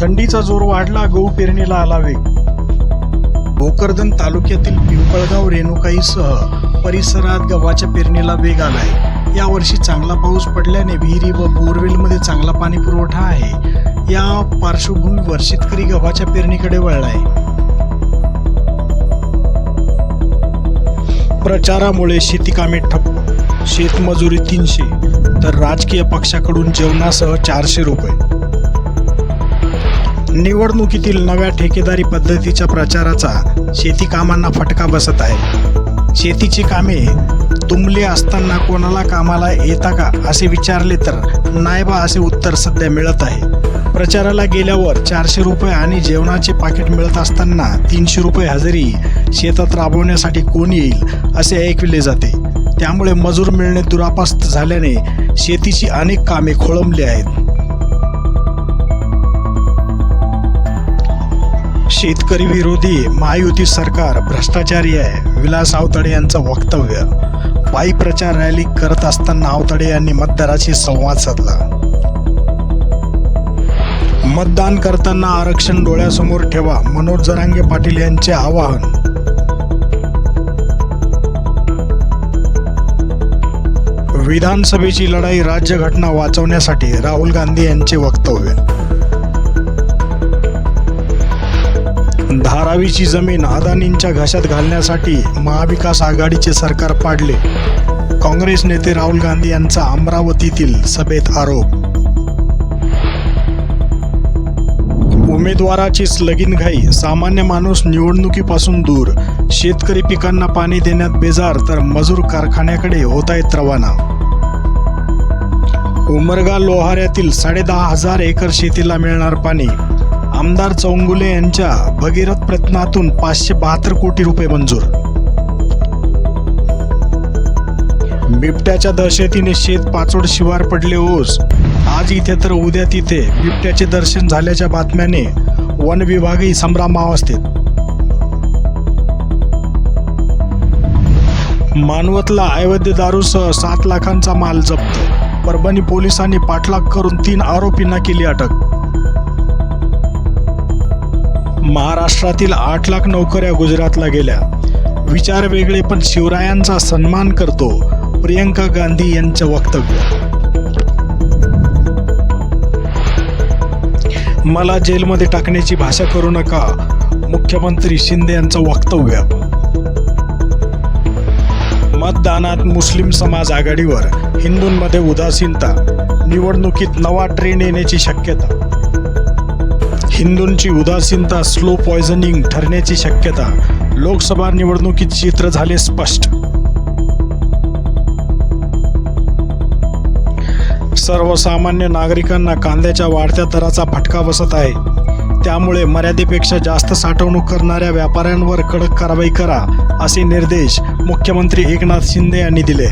थंडीचा जोर वाढला, गहू पेरणीला आला वेग. भोकरदन तालुक्यातील पिंपळगाव रेणुकाईसह परिसरात गव्हाच्या पेरणीला वेग आलाय. यावर्षी चांगला पाऊस पडल्याने विहिरी व बोरवेलमध्ये चांगला पाणी पुरवठा आहे. या पार्श्वभूमीवर शेतकरी गव्हाच्या पेरणीकडे वळलाय. प्रचारामुळे शेतीकामे ठप्प, शेतमजुरी 300 तर राजकीय पक्षाकडून जेवणासह 400 रुपये. निवडणुकीतील नव्या ठेकेदारी पद्धतीच्या प्रचाराचा शेती कामांना फटका बसत आहे. शेतीची कामे तुंबली असताना कोणाला कामाला येता का असे विचारले तर नायबा असे उत्तर सध्या मिळत आहे. प्रचाराला गेल्यावर 400 रुपये आणि जेवणाचे पाकिट मिळत असताना 300 रुपये हजेरी शेतात राबवण्यासाठी कोण येईल असे ऐकले जाते. त्यामुळे मजूर मिळणे दुरापास्त झाल्याने शेतीची अनेक कामे खोळंबली आहेत. शेतकरी विरोधी महायुती सरकार भ्रष्टाचारी आहे, विलास आवताडे यांचं वक्तव्य. पायी प्रचार रॅली करत असताना आवताडे यांनी मतदाराशी संवाद साधला. मतदान करताना आरक्षण डोळ्यासमोर ठेवा, मनोज जरांगे पाटील यांचे आवाहन. विधानसभेची लढाई राज्यघटना वाचवण्यासाठी राहुल गांधी यांचे वक्तव्य. धारावीची जमीन अदानींच्या घशात घालण्यासाठी महाविकास आघाडीचे सरकार पाडले, काँग्रेस नेते राहुल गांधी यांचा अमरावतीतील सभेत आरोप. उमेदवाराचीच लगीनघाई, सामान्य माणूस निवडणुकीपासून दूर. शेतकरी पिकांना पाणी देण्यात बेजार तर मजूर कारखान्याकडे होतायत रवाना. उमरगा लोहाऱ्यातील 10,500 एकर शेतीला मिळणार पाणी. आमदार चौंगुले यांच्या भगीरथ प्रयत्नातून 572 कोटी रुपये मंजूर. बिबट्याच्या दहशतीने शेत पाचोड शिवार पडले ओस. आज इथे तर उद्या तिथे बिबट्याचे दर्शन झाल्याच्या बातम्याने वन विभागही संभ्रमावस्थेत. मानवतला अवैध दारूसह 7 लाखांचा माल जप्त. परभणी पोलिसांनी पाठलाग करून 3 आरोपींना केली अटक. महाराष्ट्रातील 8 लाख नोकऱ्या गुजरातला गेल्या. विचार वेगळे पण शिवरायांचा सन्मान करतो, प्रियंका गांधी यांचं वक्तव्य. मला जेलमध्ये टाकण्याची भाषा करू नका, मुख्यमंत्री शिंदे यांचं वक्तव्य. मतदानात मुस्लिम समाज आघाडीवर, हिंदूंमध्ये उदासीनता. निवडणुकीत नवा ट्रेंड येण्याची शक्यता. हिंदूंची उदासीनता स्लो पॉयझनिंग ठरण्याची शक्यता. लोकसभा निवडणुकीत चित्र झाले स्पष्ट. सर्वसामान्य नागरिकांना कांद्याच्या वाढत्या दराचा फटका बसत आहे. त्यामुळे मर्यादेपेक्षा जास्त साठवणूक करणाऱ्या व्यापाऱ्यांवर कडक कारवाई करा, असे निर्देश मुख्यमंत्री एकनाथ शिंदे यांनी दिले.